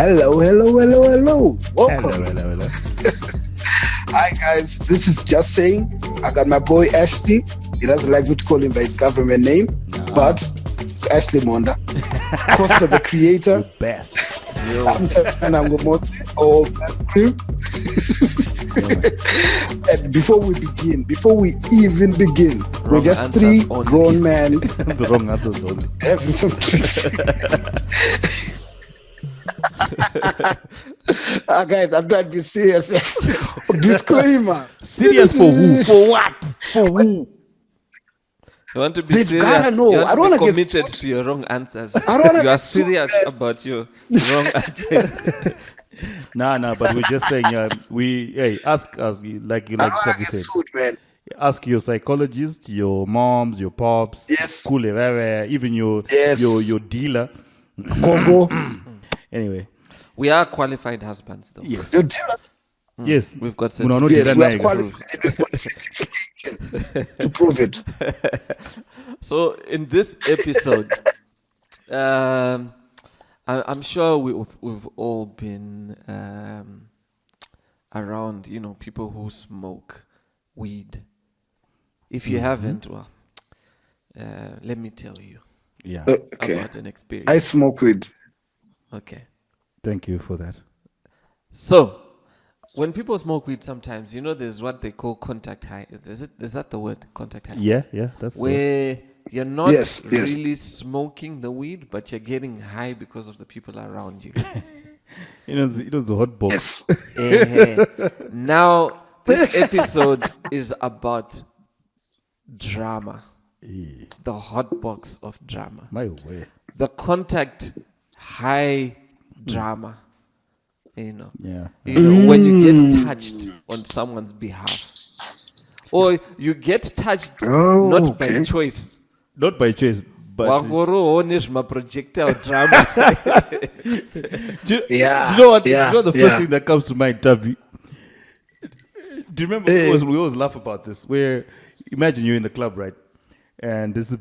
Hello. Welcome. Hello. Hi guys, this is Just Saying. I got my boy Ashley. He doesn't like me to call him by his government name, but it's Ashley Monda. Costa the creator. The best. I'm or cream. And before we even begin, we're just three grown men The wrong answers only. having some drinks. Guys, I'm trying to be serious. Disclaimer. Serious for who? For what? For who? You want to be They've serious. gotta know. You want I don't to wanna be get committed taught. to your wrong answers. I don't wanna You are get too serious bad. about your wrong answers. Nah, but we're just saying, ask us, like I don't Chavi want to get said. sued, man. Ask your psychologist, your moms, your pops, Yes. even your Yes. your dealer. Gogo. Anyway, We are qualified husbands, though. yes, Your dealer. yes. We've got Muna no certificates. Yes, dealer we are naye. qualified. We've got certification to prove it. So in this episode, I'm sure we've all been around, people who smoke weed. If you haven't, well, let me tell you Yeah, Okay. about an experience. I smoke weed. Okay. thank you for that. So, when people smoke weed, sometimes there's what they call contact high. Is that the word, contact high? Yeah, that's Where you're not Yes. really smoking the weed, but you're getting high because of the people around you. the hot box. Yes. Now, this episode is about drama, Eh, the hot box of drama, my way. the contact high drama. Yeah. When you get touched on someone's behalf, or you get touched Oh, not by okay. choice. Not by choice, but Wagoro onish projectile drama. do Yeah, you know what? yeah, you know the first yeah. thing that comes to mind, Tavi? Do you remember we always laugh about this? Where imagine you're in the club, right? And this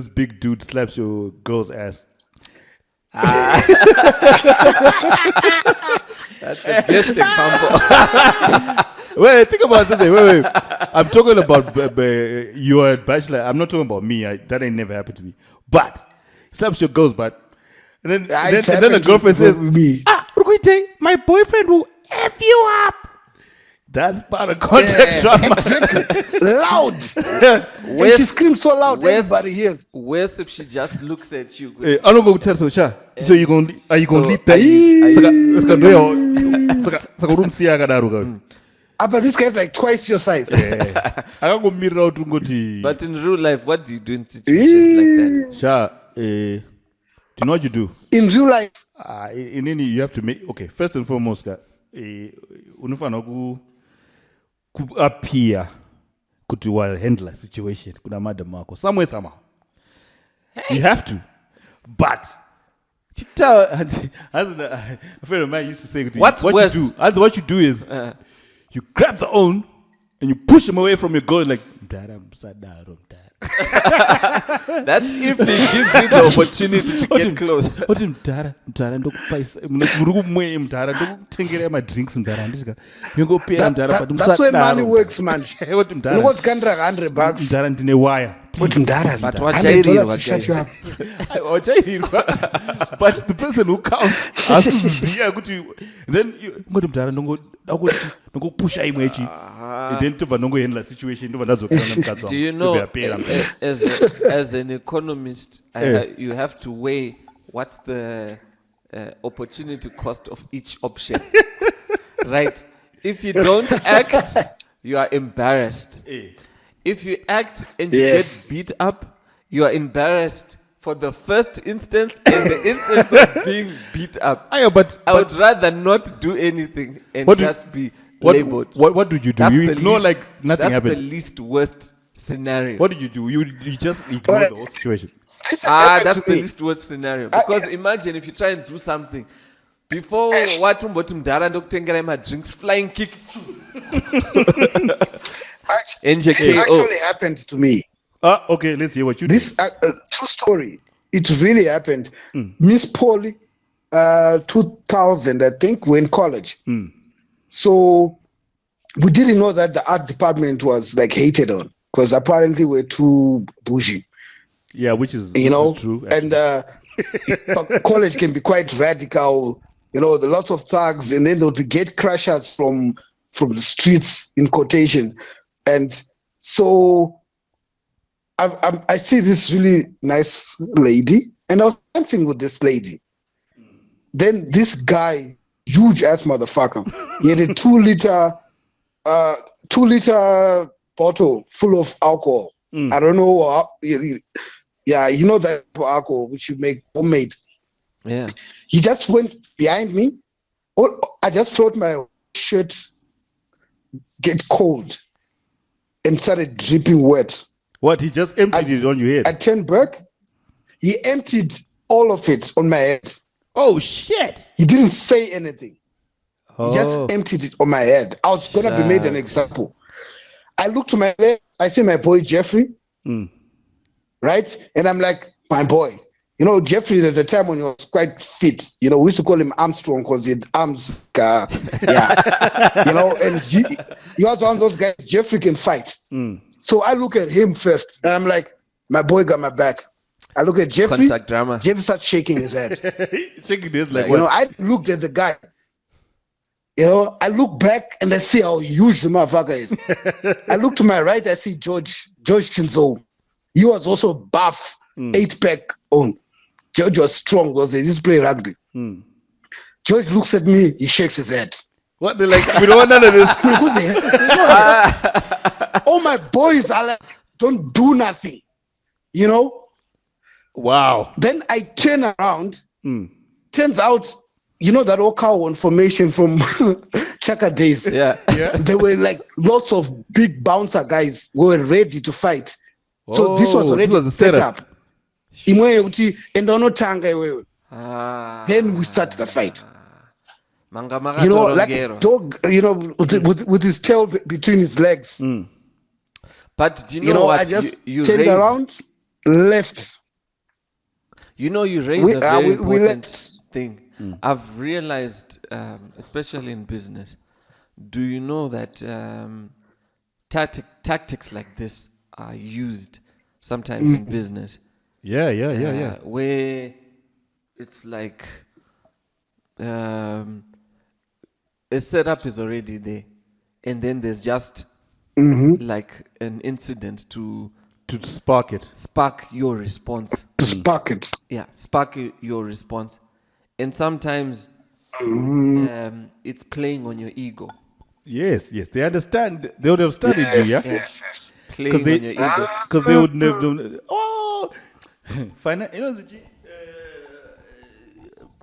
big dude slaps your girl's ass. That's the best example. Wait, think about this. Wait. I'm talking about you're a bachelor. I'm not talking about me. That ain't never happened to me. But slaps your girl's butt, and then It's and then the happened girlfriend to says, me. Rukuite, my boyfriend will F you up. That's part of contact drama. Exactly. Loud. And Where's- she screams so loud where's- everybody hears. Worse if she just looks at you. I don't go tell so are you gonna lead that? Saka room siya kadaro ka. But this guy's like twice your size. Akago mirror out ngoti. But in real life, what do you do in situations like that? Sha, do you know what you do? In real life, In any, you have to make, okay, first and foremost, unufana ku appear kuti wa handle a situation kuna madam wako somewhere somehow. You have to. But a friend of mine used to say, What's worse? What you do is you grab the own and you push him away from your goal like Mdara, Msadaro, Mdara. That's if he gives you the opportunity to get close. Oti Mdara ndokupaisa muri Mdara ndokutengera ma drinks Mdara ndisika yongopera Mdara but that's where money works, man. Oti You Mdara know what's $100? Mdara ndine wire. But Mdara, But $100 what to shut you up. But it's the person who counts. Asiziya kuti then ngoti Mdara ndongopusha imwechi. Then tova ndongohandle situation ndova ndazokana mukadzi. Do you know, as an economist, you have to weigh what's the opportunity cost of each option, right? If you don't act, you are embarrassed. If you act and you Yes. get beat up, you are embarrassed for the first instance and the instance of being beat up. But I would rather not do anything and What do- just be labeled. What did you do? That's You the ignore least- like nothing That's the happened. least worst scenario. What did you do? You just ignore the whole situation. This has happened That's to the me. least worst scenario. Because imagine if you try and do something before watu mboti Mdara ndokutengera ma drinks, flying kick. This actually happened to me. Okay, let's hear what you did. This true story. It really happened. Miss Polly, 2000, I think. We're in college. So we didn't know that the art department was like hated on because apparently we're too bougie. Yeah, which is true. Actually. And college can be quite radical. There are lots of thugs, and then there would be gate crashers from the streets, in quotation. And so I see this really nice lady, and I was dancing with this lady. Then this guy, huge ass motherfucker, he had a 2-liter bottle full of alcohol. I don't know. Yeah, that alcohol which you make homemade. Yeah. He just went behind me. I just felt my shirt get cold and started dripping wet. What? He just emptied it on your head? I turned back. He emptied all of it on my head. Oh, shit. He didn't say anything. He just emptied it on my head. I was going to be made an example. I look to my left. I see my boy, Jeffrey. Right? And I'm like, my boy. Jeffrey, there's a time when he was quite fit. We used to call him Armstrong because he had arms. And he was one of those guys, Jeffrey can fight. So I look at him first, and I'm like, my boy got my back. I look at Jeffrey. Contact drama. Jeffrey starts shaking his head. Shaking his like I looked at the guy. I look back and I see how huge the motherfucker is. I look to my right, I see George Chinzo. He was also buff, 8-pack on. George was strong because he used to play rugby. George looks at me, he shakes his head. What? They're like, we don't want none of this. All my boys are like, don't do nothing. Wow. Then I turn around. Turns out, that Okawan formation from Chaka days. Yeah. There were like lots of big bouncer guys who were ready to fight. So this was already a set setup. up. Then we started the fight. Like a dog, with his tail between his legs. But do you know what? I just you turned around, left. You raise a very important thing. I've realized, especially in business, do you know that tactics like this are used sometimes in business? Yeah. Where it's like a setup is already there, and then there's just like an incident to spark your response. To spark it. Yeah, spark your response. And sometimes it's playing on your ego. Yes. They understand. They would have studied you, yeah? Yes. Playing on your ego. Because they would never.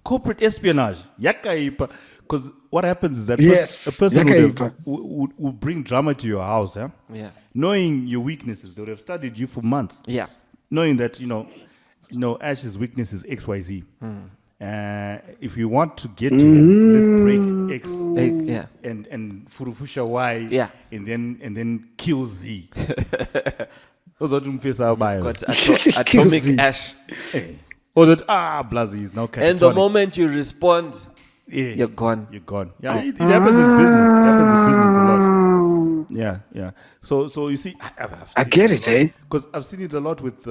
Corporate espionage. Yakaipa. Because what happens is that a person would bring drama to your house, yeah? Yeah. Knowing your weaknesses, they would have studied you for months. Yeah. Knowing that, Ash's weakness is XYZ. If you want to get to him, let's break X and furufusha Y and then kill Z. Those are got atomic ash. Or that Blazi is now catatonic. And the moment you respond, you're gone. You're gone. Yeah, it happens in business. It happens in business a lot. Yeah. So you see, I get it, eh? Because I've seen it a lot with.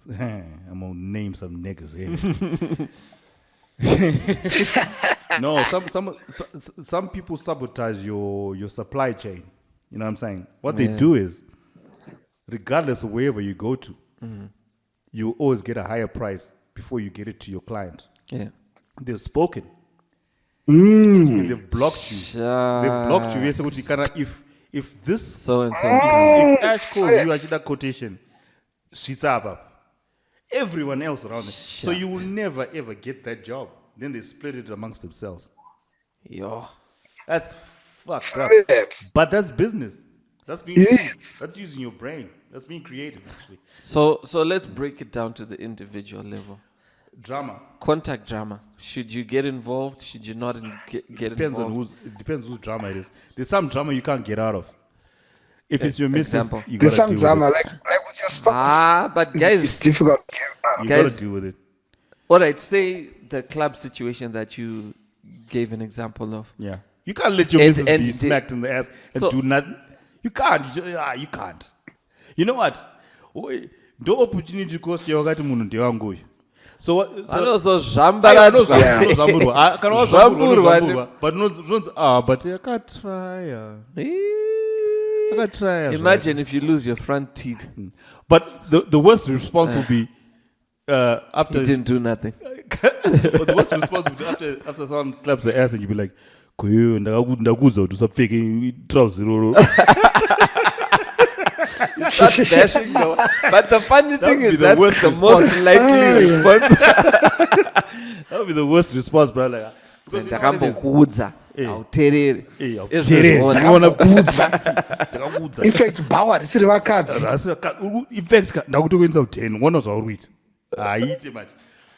I'm gonna name some niggas here. No, some people sabotage your supply chain. You know what I'm saying? What they do is, regardless of wherever you go to, you always get a higher price before you get it to your client. Yeah, they've spoken. And they've blocked you. They've blocked you. Yes, if this so and so, if Ash calls you at that quotation, shit's up. Everyone else around it. So you will never ever get that job. Then they split it amongst themselves. Yo, that's fucked up. But that's business. That's that's using your brain. That's being creative, actually. So let's break it down to the individual level. Drama. Contact drama. Should you get involved? Should you not get involved? It depends whose drama it is. There's some drama you can't get out of. If it's your missus, you there's gotta some drama with like with your spouse. But guys, it's difficult. You gotta deal with it. All right, say the club situation that you gave an example of. Yeah. You can't let your And- missus and be the- smacked in the ass and So- do nothing. You can't. You can't. You know what? The opportunity cost you wakati munhu ndewangu uyu. So what? Vanozozvambaradzwa. Zvamburwa. But but akatry. Imagine if you lose your front teeth. But the worst response will be after You didn't do nothing. But the worst response will be after someone slaps the ass and you be like, "Kuyo ndakudza kuti usapfeke trouser." Start bashing the one. But the funny thing would be is the that's worst the most likely response. That would be the worst response, bro. Like, because you know what it is? Ndakambokuudza hauteereri. Ndakakudza. In fact, Bauer risiri vakadzi. In fact, ndakutokuendesa 10. One of our read. Haiti much.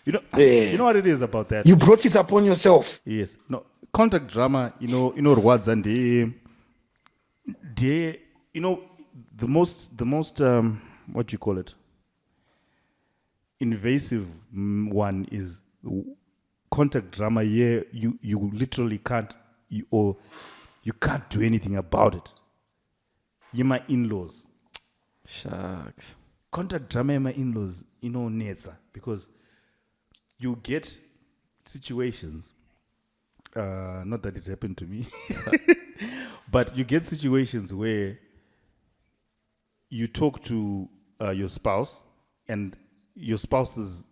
You know what it is about that? You brought it upon yourself. Yes. No. Contact drama, rwadza nde the most what do you call it? Invasive one is contact drama. Yeah, you literally can't you can't do anything about it. You're my in-laws. Shucks. Contact drama in my in-laws, netsa because you get situations. Not that it's happened to me, but you get situations where you talk to your spouse, and your spouse's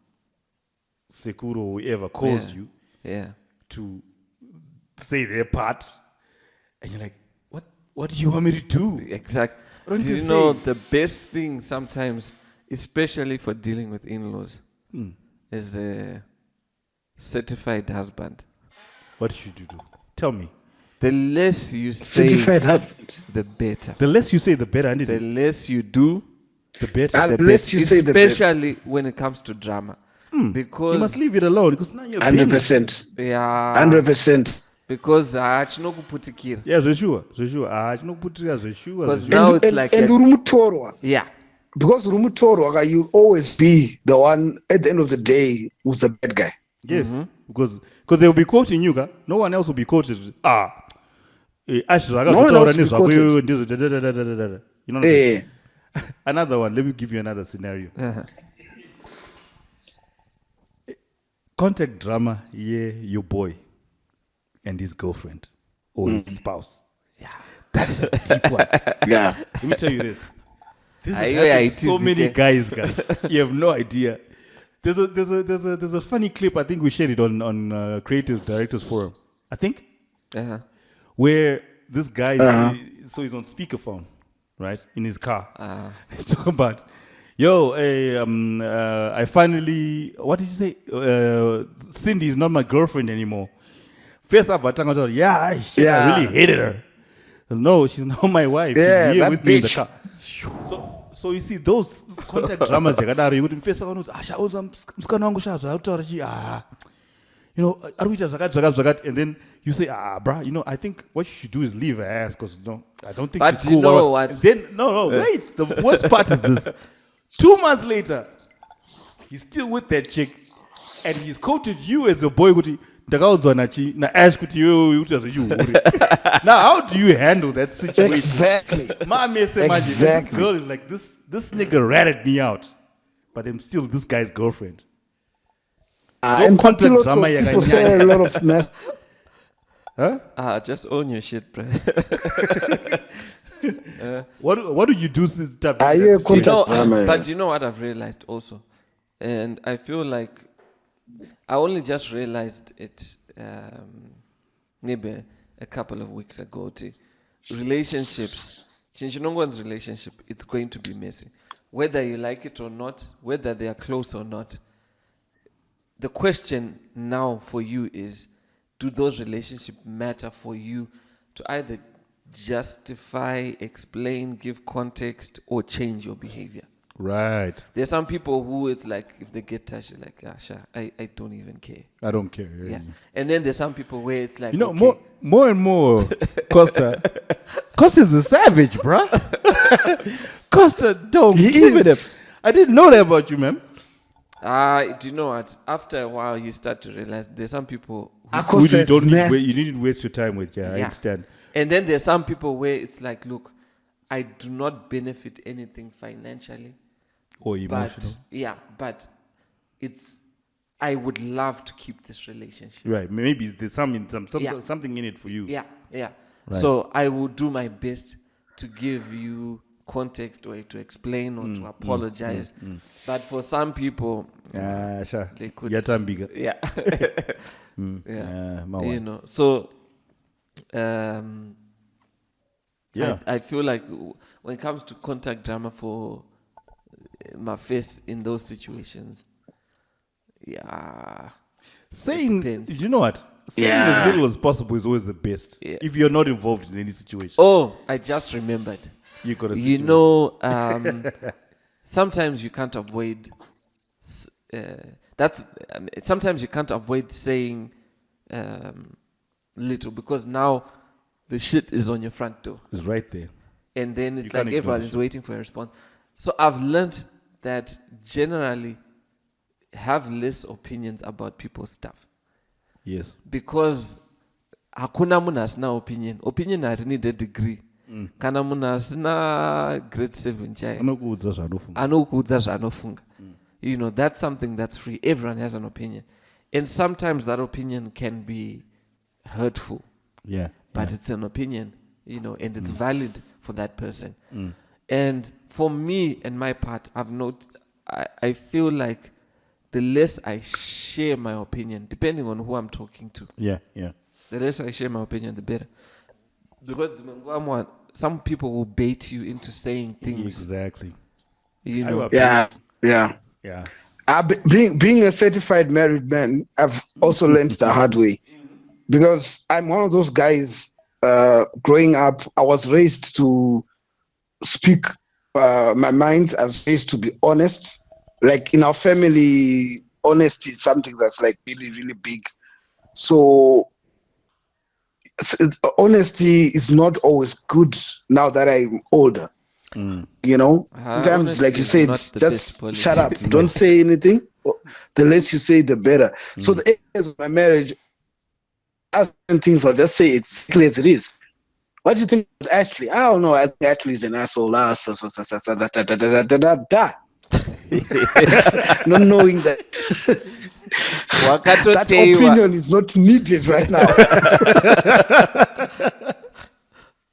sekuro or whoever calls you to say their part, and you're like, what do you want me to do? Exactly. What Do do you you know say? the best thing sometimes, especially for dealing with in-laws, is a certified husband. What should you do? Tell me. The less you say, Certified husband. the better. The less you say, the better, and The less you do, the better. And the less better. you say, the better. Especially when it comes to drama. You Because must leave it alone because now you're business. 100%. yeah, 100%. because chinokuputikira. Yeah, zveshuwa. Chinokuputira zveshuwa. Because now it's like and a- urumutorwa. yeah. Because urumutorwa, you'll always be the one at the end of the day who's the bad guy. Yes, because they'll be quoting you, no one else will be quoted. Ash No one else will be quoted. you know what I'm saying? Another one. Let me give you another scenario. Contact drama. Yeah, your boy and his girlfriend or his spouse. Yeah, that's a deep one. Yeah. Let me tell you this. This has Ayo, happened it to so is many again. guys. You have no idea. There's a funny clip. I think we shared it on Creative Directors Forum. I think where this guy so he's on speakerphone, right, in his car. He's talking about, yo, I finally, what did you say? Cindy is not my girlfriend anymore. First up, I thought, I really hated her. No, she's not my wife. Yeah, She's here that with me in the bitch. car. So you see those contact dramas yakadaro yekuti mfesa vanoti ashauza musikana wangu shazva arikutaura chi ari kuita zvakati and then you say bruh, I think what you should do is leave her ass because I don't think But she's you cool. know what? Then wait, the worst part is this. 2 months later he's still with that chick and he's quoted you as a boy kuti ndakaudzwa na Ash kuti iwewe uita zvechihure. Now how do you handle that situation? Exactly. This Exactly. girl is like, this nigga ratted me out, but I'm still this guy's girlfriend. And contact people drama people say a lot of mess. Huh? Just own your shit, bro. What do you do since that? Are you a You contact know, drama? but you know what I've realized also, and I feel like I only just realized it maybe a couple of weeks ago. Relationships, Chinchinongwan's relationship, it's going to be messy, whether you like it or not, whether they are close or not. The question now for you is, do those relationships matter for you to either justify, explain, give context, or change your behavior? Right. There's some people who it's like, if they get touched, you're like, sure, I don't even care. I don't care. Yeah. And then there's some people where it's like, Okay. more and more, Costa's a savage, bruh. Costa, don't He give it up. is. I didn't know that about you, man. Do you know what? After a while, you start to realize there's some people. Who you don't need, you didn't waste your time with. Yeah, I understand. And then there's some people where it's like, look, I do not benefit anything financially. Or emotional. But I would love to keep this relationship. Right. Maybe there's something in it for you. Yeah. Right. So I will do my best to give you context or to explain or to apologize. But for some people, sure. They could. Yatambika. Yeah. You know. So I feel like when it comes to contact drama for my face in those situations, saying, you know what? Saying as little as possible is always the best. Yeah. If you're not involved in any situation. Oh, I just remembered. You got a situation. You know, sometimes you can't avoid. Sometimes you can't avoid saying little because now the shit is on your front door. It's right there. And then it's like everyone is waiting for a response. So I've learned that generally have less opinions about people's stuff. Yes. Because hakuna muna asina opinion. Opinion I need a degree. Kana muna asina grade 7 chai. Anokuudza zvanofunga. You know, that's something that's free. Everyone has an opinion. And sometimes that opinion can be hurtful. Yeah. But it's an opinion, you know, and it's valid for that person. And for me and my part, I feel like the less I share my opinion, depending on who I'm talking to. Yeah. The less I share my opinion, the better. Because some people will bait you into saying things. Exactly. You know. Yeah. Being a certified married man, I've also learned the hard way. Because I'm one of those guys, growing up, I was raised to speak my mind. I was raised to be honest. Like in our family, honesty is something that's like really, really big. So honesty is not always good now that I'm older. You know, sometimes, like you said, just shut up. Don't say anything. The less you say, the better. So the areas of my marriage, things I'll just say it's clear as it is. What do you think about Ashley? I don't know. I think Ashley is an asshole. Not knowing that that opinion is not needed right now.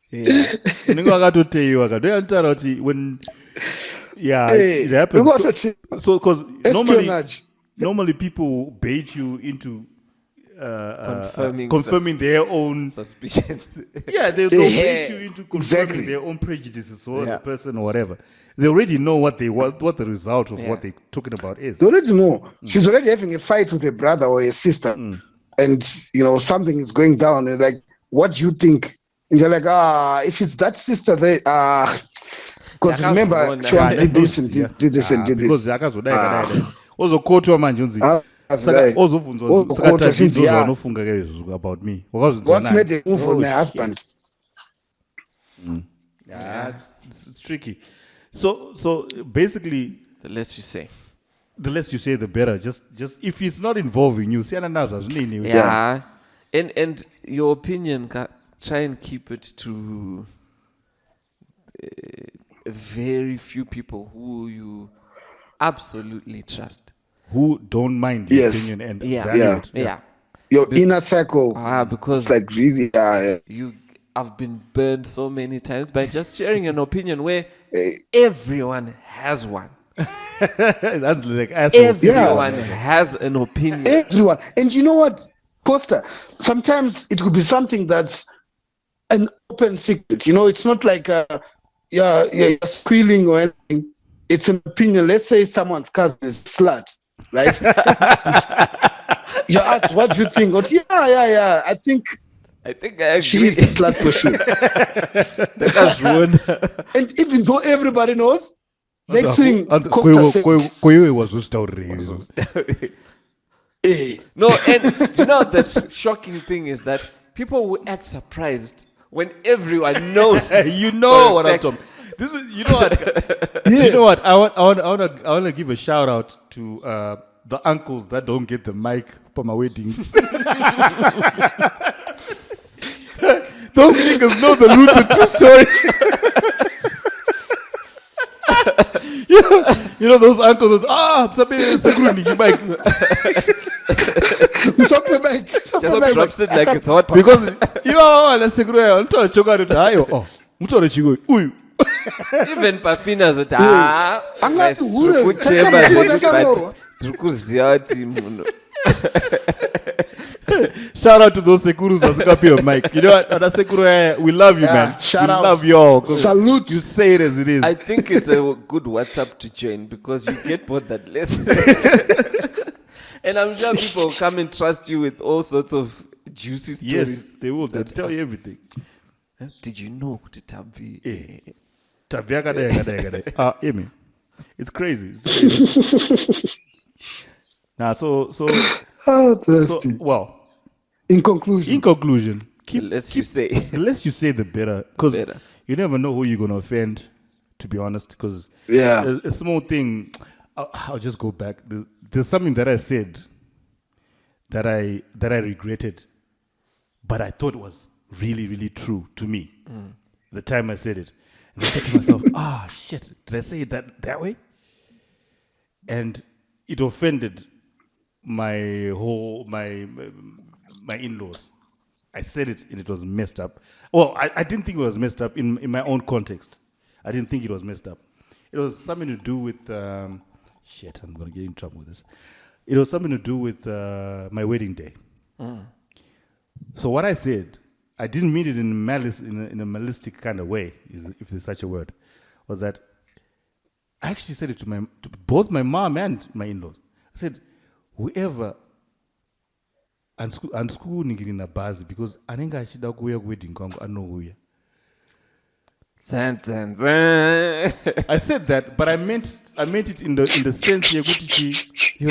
When it happens. So because normally people bait you into confirming their own suspicions. They'll bait you into confirming their own prejudices or the person or whatever. They already know what the result of what they're talking about is. They already know. She's already having a fight with a brother or a sister, and you know something is going down. And like, what do you think? And you're like, if it's that sister, they because remember she did this and did this and did this. Also, quote manje unzi. About me. What's made a move on my husband? It's tricky. So basically, the less you say, the better. Just if it's not involving you, and your opinion, try and keep it to very few people who you absolutely trust, who don't mind your opinion and value it. Your inner circle. Because it's like really, I've been burned so many times by just sharing an opinion where everyone has one. That's like assholes. Everyone has an opinion. Everyone. And you know what, Costa? Sometimes it could be something that's an open secret. You know, it's not like you're squealing or anything. It's an opinion. Let's say someone's cousin is slut, right? You ask, what do you think? But I think I agree. She is a slut for sure. That's ruined. And even though everybody knows, next thing Koyo was just No, and do you know the shocking thing is that people will act surprised when everyone knows. You know what I'm talking. This is, you know what? Yes. You know what? I want to give a shout out to the uncles that don't get the mic for my wedding. Those niggas know the root of the true story. you know those uncles. Just drops it like it's hot. Because let's say Even Pafina zoti Angati hure, kuchema kakati but tikuziva kuti munhu. Shout out to those Sekurus vasikapiwa mic. You know what? Ana Sekuru, we love you, man. Shout we out. love you all. Salute. You say it as it is. I think it's a good WhatsApp to join because you get both that lesson. And I'm sure people will come and trust you with all sorts of juicy stories. Yes, they will. They'll tell you everything. Did you know kuti Tambi? Amy, it's crazy. It's crazy. Nah, so well. In conclusion, The less you say. the less you say, the better. Because Better. you never know who you're gonna offend. To be honest, because Yeah. a small thing. I'll just go back. There's something that I said that I regretted, but I thought was really, really true to me. The time I said it, and I thought to myself, shit, did I say it that way? And it offended my in-laws. I said it and it was messed up. Well, I didn't think it was messed up in my own context. I didn't think it was messed up. It was something to do with shit. I'm gonna get in trouble with this. It was something to do with my wedding day. So what I said, I didn't mean it in malice, in a malistic kind of way, if there's such a word, was that I actually said it to both my mom and my in-laws. I said, whoever ansku ningiri na bazi because anenga achida kuuya wedding kwangu anouya. I said that, but I meant it in the sense You're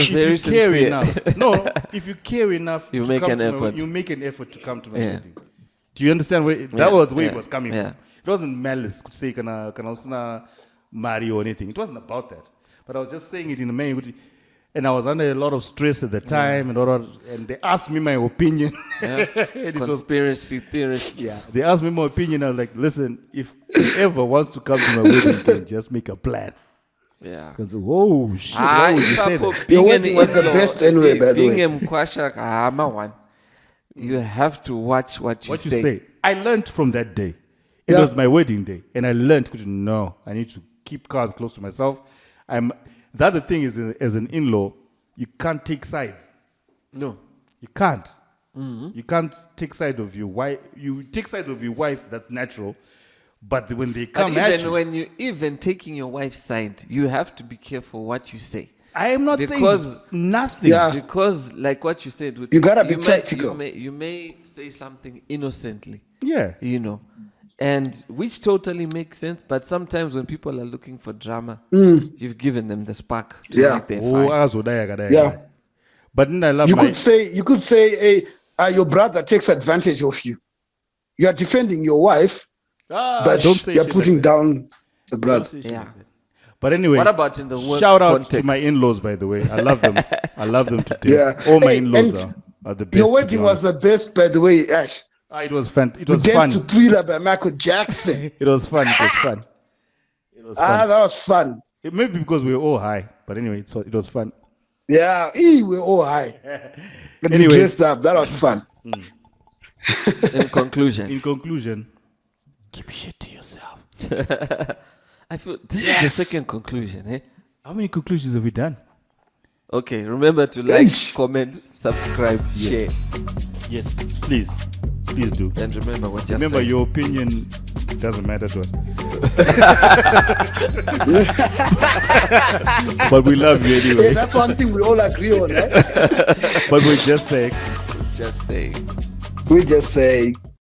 very sincere. care enough. No, if you care enough, You to make come an to my- effort. you make an effort to come to my Yeah. wedding. Do you understand where that was where it was coming Yeah. from? It wasn't malice. Could say kana usina marry or anything. It wasn't about that. But I was just saying it in a way. And I was under a lot of stress at the time, and they asked me my opinion. Yeah. And it was- Conspiracy theorists. yeah, they asked me my opinion. I was like, listen, if whoever wants to come to my wedding, can just make a plan. Yeah. Because whoa, shit, why would you say that? Your wedding was the best anyway, by the being way. a Mkwasha one, you have to watch what you say. I learned from that day. It Yeah. was my wedding day, and I learned, no, I need to keep cards close to myself. The other thing is, as an in-law, you can't take sides. No. You can't. You can't take side of your wife. You take sides of your wife, that's natural. But when they But come at even you, when you even taking your wife's side, you have to be careful what you say. I am not because- saying nothing. Yeah. Because like what you said, You gotta be tactical. You may say something innocently, Yeah. and which totally makes sense. But sometimes when people are looking for drama, you've given them the spark to Yeah. light their Oh, fire. Yeah. But then I love You my... could say, hey, your brother takes advantage of you. You are defending your wife, but don't say you're shit putting like that. down the Don't brother. say shit Yeah. like that. But anyway, What about in the work shout out context? to my in-laws, by the way. I love them. I love them to death. Yeah. All my Hey, in-laws and are the best. Your to be wedding was honest. the best, by the way, Ash. It was fun. It We was danced fun. to Thriller by Michael Jackson. It was fun. It was fun. It was fun. That was fun. It may be because we were all high, but anyway, it was fun. Yeah, we were all high. But we Anyway. dressed up. That was fun. In conclusion, In conclusion, keep shit to yourself. I feel this is the second conclusion. Eh? How many conclusions have we done? Okay, remember to like, Eish. comment, subscribe, share, Yes, please do. and remember what you Remember, said. your opinion doesn't matter to us. But we love you Yeah, anyway. that's one thing we all agree on, eh? But we just say. Just say. We just say